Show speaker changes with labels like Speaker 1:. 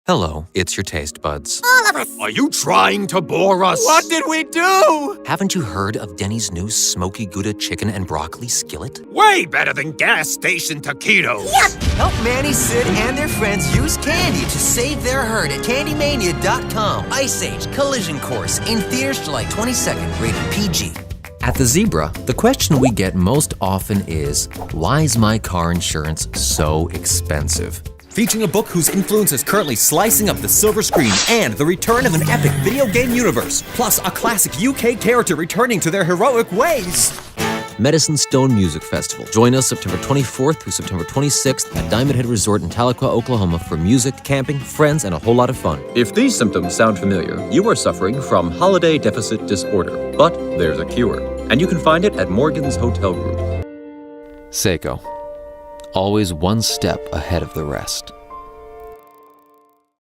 Speaker 1: Hello, it's your taste buds.
Speaker 2: All of us!
Speaker 3: Are you trying to bore us?
Speaker 4: What did we do?
Speaker 1: Haven't you heard of Denny's new smoky Gouda chicken and broccoli skillet?
Speaker 3: Way better than gas station taquitos.
Speaker 2: Yep!
Speaker 4: Help Manny, Sid, and their friends use candy to save their herd at CandyMania.com. Ice Age Collision Course in theaters July 22nd, rated PG.
Speaker 1: At the Zebra, the question we get most often is, why is my car insurance so expensive?
Speaker 5: Featuring a book whose influence is currently slicing up the silver screen and the return of an epic video game universe, plus a classic UK character returning to their heroic ways.
Speaker 1: Medicine Stone Music Festival. Join us September 24th through September 26th at Diamond Head Resort in Tahlequah, Oklahoma for music, camping, friends, and a whole lot of fun.
Speaker 6: If these symptoms sound familiar, you are suffering from holiday deficit disorder. But there's a cure, and you can find it at Morgan's Hotel Group.
Speaker 1: Seiko. Always one step ahead of the rest.